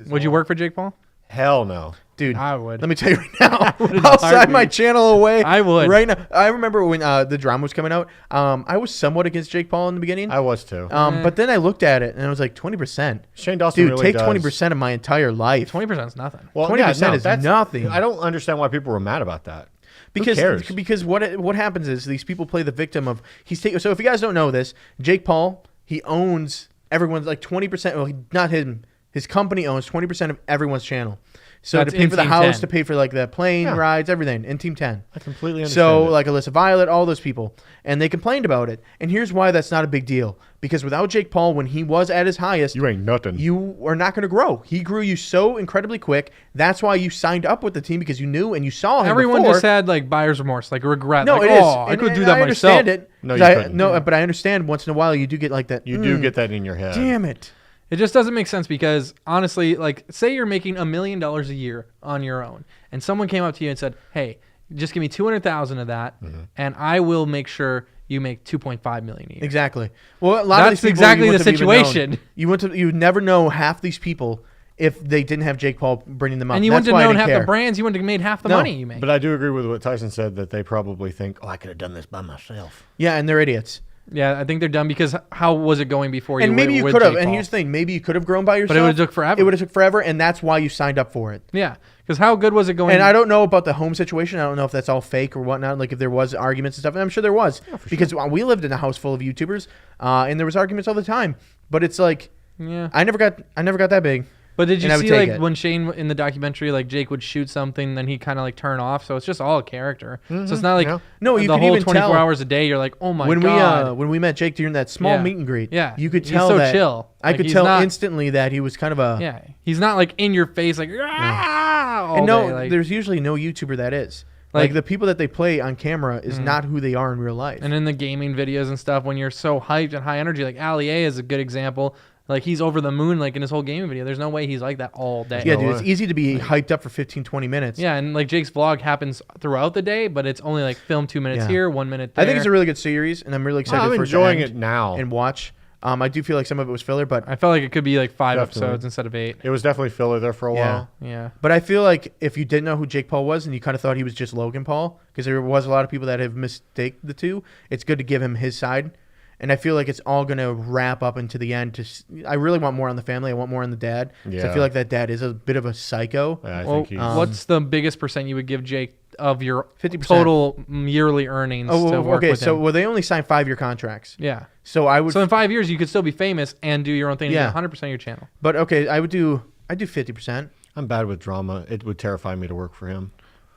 Would you work for Jake Paul? Hell no. Dude, I would. Let me tell you right now. I'll sign my channel away. I would. Right now. I remember when the drama was coming out, I was somewhat against Jake Paul in the beginning. I was too. But then I looked at it and I was like, 20%. Shane Dawson Dude, really take 20% of my entire life. 20% is nothing. Well, 20% is nothing. I don't understand why people were mad about that. Because what happens is these people play the victim of so if you guys don't know this, Jake Paul, he owns everyone's like 20%. Well, not him. His company owns 20% of everyone's channel. So That's to pay for the Team house, 10. to pay for like the plane rides, everything in Team 10. I completely understand. So it. like Alyssa Violet, all those people, and they complained about it. And here's why that's not a big deal. Because without Jake Paul, when he was at his highest, you ain't nothing. You are not going to grow. He grew you so incredibly quick. That's why you signed up with the team, because you knew and you saw him. Everyone before. just had like buyer's remorse, like regret. No, like, it is. I could do that I myself. understand it. No, you couldn't. No, but I understand once in a while you do get like that. You do get that in your head. Damn it. It just doesn't make sense because honestly, like say you're making $1 million a year on your own and someone came up to you and said, hey, just give me 200,000 of that and I will make sure you make 2.5 million a year. Exactly. Well, a lot of That's these people exactly you the wouldn't have even situation. known. You never know half these people if they didn't have Jake Paul bringing them up. And you wouldn't have known half the brands. You wouldn't have made half the money you make. But I do agree with what Tyson said, that they probably think, oh, I could have done this by myself. Yeah, and they're idiots. Yeah, I think they're dumb because how was it going before you? And maybe you could have. And here's the thing: maybe you could have grown by yourself, but it would have took forever. It would have took forever, and that's why you signed up for it. Yeah, because how good was it going? And I don't know about the home situation. I don't know if that's all fake or whatnot. Like if there was arguments and stuff, and I'm sure there was, because we lived in a house full of YouTubers, and there was arguments all the time. But it's like, I never got that big. But did you see like when Shane in the documentary, like Jake would shoot something, then he kind of like turn off. So it's just all a character. So it's not like no, you the could whole even 24 tell hours a day. You're like, oh my god. When we met Jake during that small meet and greet, you could tell he's so that chill. I could tell instantly that he was kind of a He's not like in your face like and no, like, there's usually no YouTuber that is. Like the people that they play on camera is not who they are in real life. And in the gaming videos and stuff, when you're so hyped and high energy, like Ali A is a good example. Like he's over the moon, like in his whole gaming video. There's no way he's like that all day. Yeah, dude, it's easy to be hyped up for 15, 20 minutes. Yeah, and like Jake's vlog happens throughout the day, but it's only like film 2 minutes here, 1 minute there. I think it's a really good series, and I'm really excited for enjoying it now and watch. I do feel like some of it was filler, but I felt like it could be like 5 episodes instead of 8. It was definitely filler there for a while. Yeah. But I feel like if you didn't know who Jake Paul was and you kind of thought he was just Logan Paul, because there was a lot of people that have mistaken the two, it's good to give him his side. And I feel like it's all going to wrap up into the end. I really want more on the family. I want more on the dad. Yeah. I feel like that dad is a bit of a psycho. Yeah, I think he's... what's the biggest percent you would give Jake of your 50% total yearly earnings to work with him? Well, they only sign 5-year contracts. Yeah. So I would. So in 5 years, you could still be famous and do your own thing. Yeah. And get 100% of your channel. But okay, I do 50%. I'm bad with drama. It would terrify me to work for him.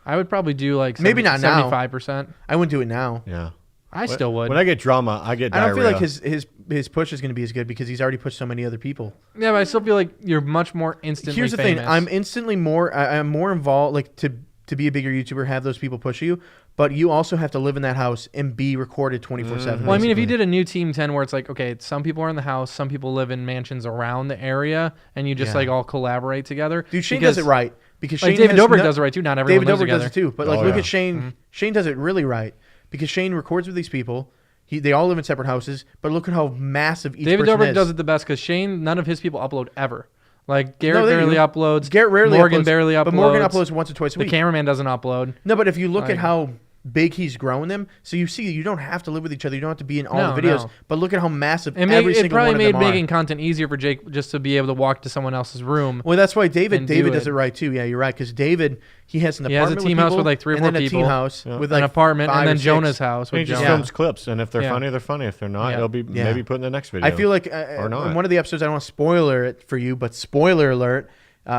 I would probably do like maybe not 75%. I wouldn't do it now. Yeah. I still would. When I get drama, I get diarrhea. I don't feel like his push is going to be as good because he's already pushed so many other people. Yeah, but I still feel like you're much more instantly Here's the famous. thing. I'm instantly more... I'm more involved, like, to be a bigger YouTuber, have those people push you, but you also have to live in that house and be recorded 24/7. Well, I mean, if you did a new Team 10 where it's like, okay, some people are in the house, some people live in mansions around the area, and you just like all collaborate together. Dude, Shane does it right. Because like Shane David Dobrik does it right too. Not everyone David lives Dobrik together. does it too. But like, look at Shane. Shane does it really right because Shane records with these people. They all live in separate houses, but look at how massive each person is. David Dobrik does it the best because Shane, none of his people upload ever. Like Garrett barely uploads. Garrett rarely Morgan uploads, barely uploads. But Morgan uploads once or twice a week. The cameraman doesn't upload. No, but if you look at how big he's growing them, so you see, you don't have to live with each other. You don't have to be in all the videos. No. But look at how massive every single one of them are. It probably made making content easier for Jake just to be able to walk to someone else's room. Well, that's why David does it right too. Yeah, you're right. Because David, he has an apartment. He has a team house with like 3 or 4 people. And then a team house with like an apartment, and then Jonah's house. He just films clips, and if they're funny, they're funny. If they're not, it'll be maybe put in the next video. I feel like or not. In one of the episodes, I don't want to spoiler it for you, but spoiler alert,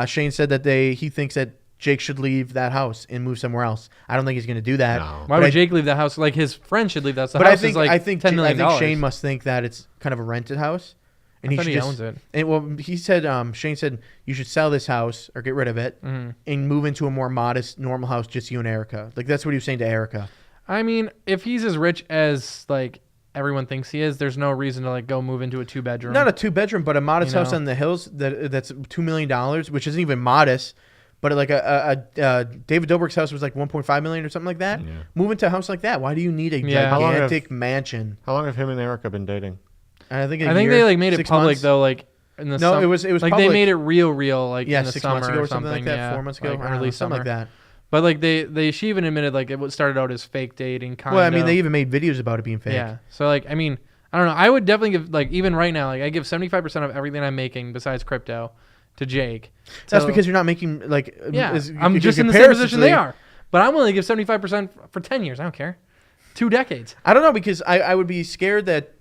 Shane said that he thinks that Jake should leave that house and move somewhere else. I don't think he's going to do that. No. Why would Jake leave that house? Like his friend should leave that house. But I think $10 million. I think Shane must think that it's kind of a rented house, and he owns it. And well, he said Shane said you should sell this house or get rid of it and move into a more modest, normal house, just you and Erica. Like that's what he was saying to Erica. I mean, if he's as rich as like everyone thinks he is, there's no reason to like go move into a 2-bedroom. Not a 2-bedroom, but a modest house on the hills that's $2 million, which isn't even modest. But like a David Dobrik's house was like 1.5 million or something like that. Yeah. Move into a house like that. Why do you need a gigantic mansion? How long have him and Erica been dating? I think they like made it public though. Like in the No, summer. it was like public. they made it real like Yeah, in the 6 summer months ago or something like that. Yeah, 4 months ago, like I don't know, early something summer. like that. But like she even admitted like it started out as fake dating. Kind Well, I mean, they even made videos about it being fake. Yeah. So like I mean I don't know. I would definitely give like even right now like I give 75% of everything I'm making besides crypto to Jake. That's So, because you're not making like. yeah. as- I'm if just you in the compare same it position to they the- are. But I'm willing to give 75% for 10 years. I don't care. 2 decades. I don't know because I would be scared that.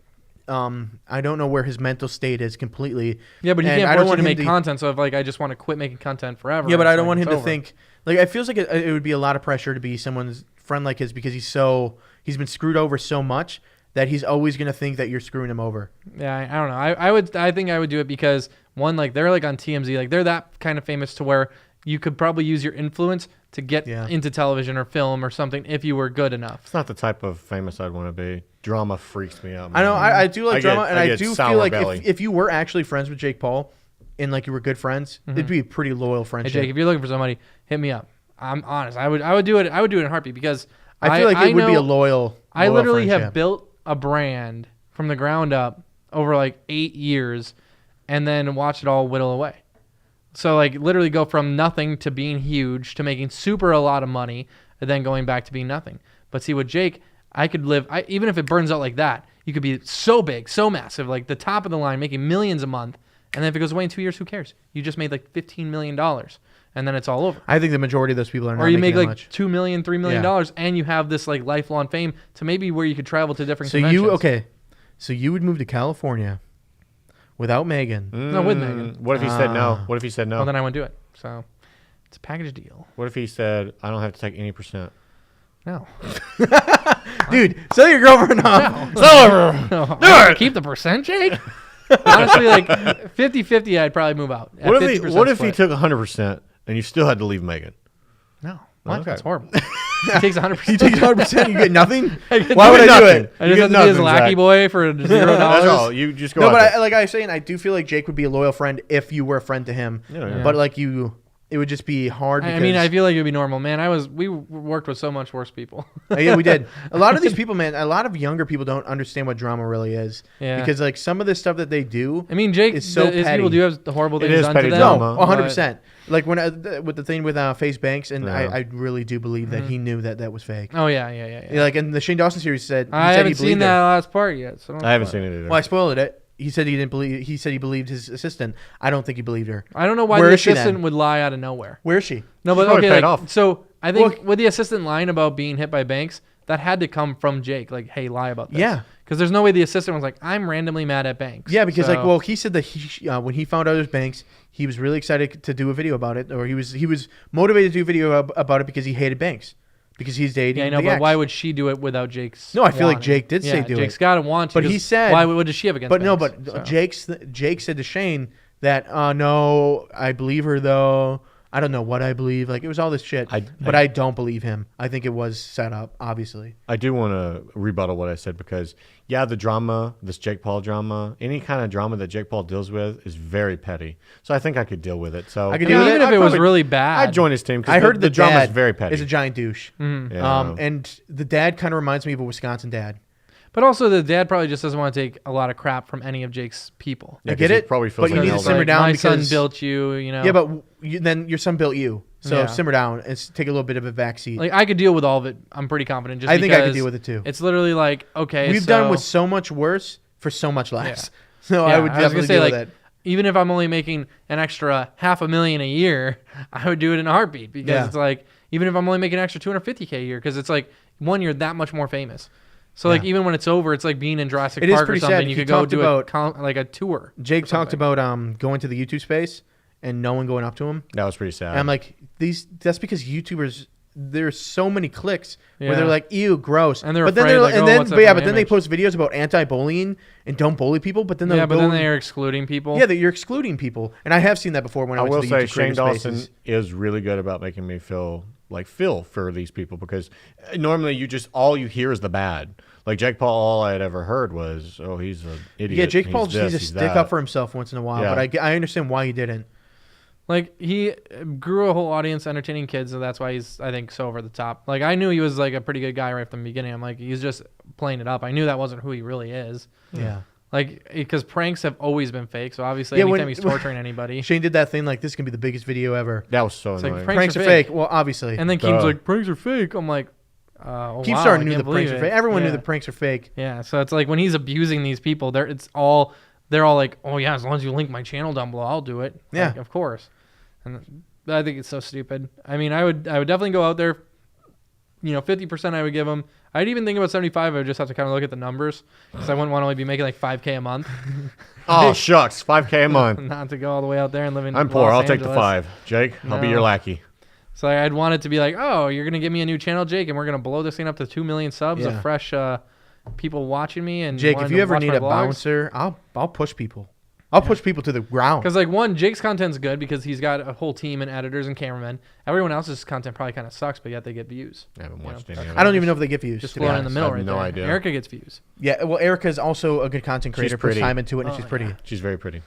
I don't know where his mental state is completely. Yeah, but he And can't I force don't you want to him make to- content. So if like I just want to quit making content forever. Yeah, but I it's don't like, want him it's to over. think like it feels like it would be a lot of pressure to be someone's friend like his because he's been screwed over so much that he's always gonna think that you're screwing him over. Yeah, I don't know. I think I would do it because one, like they're like on TMZ, like they're that kind of famous to where you could probably use your influence to get into television or film or something if you were good enough. It's not the type of famous I'd want to be. Drama freaks me out. I know man. I do like drama, and I get do sour feel like belly. if you were actually friends with Jake Paul, and like you were good friends, it'd be a pretty loyal Hey friendship. Jake, if you're looking for somebody, hit me up. I'm honest. I would do it. I would do it in a heartbeat because I feel like it would be a know- loyal. I loyal literally have friendship. built a brand from the ground up over like 8 years and then watched it all whittle away. So like literally go from nothing to being huge to making super a lot of money and then going back to being nothing. But see with Jake, I could live, even if it burns out like that, you could be so big, so massive, like the top of the line, making millions a month. And then if it goes away in 2 years, who cares? You just made like $15 million and then it's all over. I think the majority of those people are not Or you making make that like much. $2 million, $3 million and you have this like lifelong fame to maybe where you could travel to different So conventions. So you would move to California without Megan. No, with Megan. What if he said no? What if he said no? Well, then I wouldn't do it. So it's a package deal. What if he said, I don't have to take any percent? No. Dude, sell your girlfriend off. No, I keep the percent, Jake? Honestly, like 50-50, I'd probably move out. At What 50% if he split. took 100% and you still had to leave Megan? No. What? Okay. That's horrible. He takes 100%. You take 100%, you get nothing. get Why would I do nothing. it? I just have to be his lackey boy for $0. That's all. You just go No, out but there. like I was saying, I do feel like Jake would be a loyal friend if you were a friend to him. Yeah. But like it would just be hard. I Because, mean, I feel like it would be normal. Man, we worked with so much worse people. yeah, we did. A lot of these people, man, a lot of younger people don't understand what drama really is. Yeah. Because like some of the stuff that they do. I mean, Jake, It's so his petty. people do have the horrible It things is done petty to them. drama. No, but- 100%. Like when with the thing with FaZe Banks, and Yeah. I really do believe that he knew that was fake. Oh, yeah. Yeah, like in the Shane Dawson series said, he I said haven't he seen believed that it. last part yet. So don't I haven't spoil seen it. it either. Well, I spoiled it. He said he didn't believe. He said he believed his assistant. I don't think he believed her. I don't know why Where the is she then? assistant would lie out of nowhere. Where is she? No, but probably okay, paid like, off. so I think with the assistant lying about being hit by Banks, that had to come from Jake. Like, hey, lie about this. Yeah. Because there's no way the assistant was like, I'm randomly mad at Banks. Yeah, because So- he said that when he found out it was Banks, he was really excited to do a video about it, or he was motivated to do a video about it because he hated Banks, because he's dating. Yeah, I know, the but ex. why would she do it without Jake's? No, I feel like wanting? Jake did say do Jake's it. got to want to. But he 'cause said- why? What does she have against? But no, Banks? but So- Jake said to Shane that no, I believe her though. I don't know what I believe. Like it was all this shit. But I don't believe him. I think it was set up, obviously. I do want to rebuttal what I said because, yeah, the drama, this Jake Paul drama, any kind of drama that Jake Paul deals with is very petty. So I think I could deal with it. So I could I mean, deal with even it. if it was really bad, I'd join his team because I heard the drama is dad very petty. is a giant douche. Yeah. And the dad kind of reminds me of a Wisconsin dad. But also, the dad probably just doesn't want to take a lot of crap from any of Jake's people. Yeah, I get 'cause he it, probably feels but you like need an to elder. simmer down my son because built you. You know. Yeah, but then your son built you, so Yeah. simmer down and take a little bit of a backseat. like I could deal with all of it. I'm pretty confident. Just I think I could because deal with it too. It's literally like okay, We've done with so much worse for so much less. So Yeah, I would I was gonna definitely say, deal like, with it. even if I'm only making an extra $500,000 a year, I would do it in a heartbeat because Yeah. it's like even if I'm only making an extra $250K a year because it's like one, you're that much more famous. So like Yeah. even when it's over, it's like being in Jurassic It is Park or pretty something. sad. You He could go talked do about- like a tour. Jake or talked something. about going to the YouTube space and no one going up to him. That was pretty sad. And I'm like, that's because YouTubers, there's so many clicks where Yeah. they're like, ew, gross. And they're but then afraid, like, and oh, then what's up but yeah, with but my then they image? post videos about anti-bullying and don't bully people. But then they'll Yeah, but go, then they're excluding people. yeah, that you're excluding people. And I have seen that before when I I went will to the say YouTube Shane creator Dawson spaces. is really good about making me feel for these people because normally all you hear is the bad. Like Jake Paul, all I had ever heard was, oh, he's an idiot. Yeah, Jake he's Paul just this, needs to he's stick that. up for himself once in a while. Yeah. But I understand why he didn't. Like he grew a whole audience entertaining kids, and that's why he's I think so over the top. Like I knew he was like a pretty good guy right from the beginning. I'm like he's just playing it up. I knew that wasn't who he really is. Yeah. Like, because pranks have always been fake. So obviously, anytime he's torturing anybody. Shane did that thing like, this can be the biggest video ever. That was so It's like, annoying. pranks Pranks are fake. Well, obviously. And then Keem's like, pranks are fake. I'm like, Keemstar knew the pranks are fake. Everyone knew the pranks are fake. Yeah, so it's like when he's abusing these people, they're all like, oh yeah, as long as you link my channel down below, I'll do it. Yeah, like, of course. And I think it's so stupid. I mean, I would definitely go out there. 50% I would give him. I'd even think about 75. I would just have to kind of look at the numbers because I wouldn't want to only be making like $5K a month. Oh shucks, $5K a month. Not to go all the way out there and live in. I'm poor. Los I'll take the Angeles. $5. Jake, I'll be your lackey. So I'd want it to be like, oh, you're gonna give me a new channel, Jake, and we're gonna blow this thing up to 2 million subs of fresh people watching me. And Jake, if you ever need a bouncer, I'll push people. I'll push people to the ground. Because like Jake's content's good because he's got a whole team and editors and cameramen. Everyone else's content probably kind of sucks, but yet they get views. I haven't watched any of it. I don't even know if they get views. Just floating in the middle right no there. idea. Erica gets views. Yeah, well, Erica's also a good content creator. Puts pretty. time into it, and she's pretty. She's very pretty.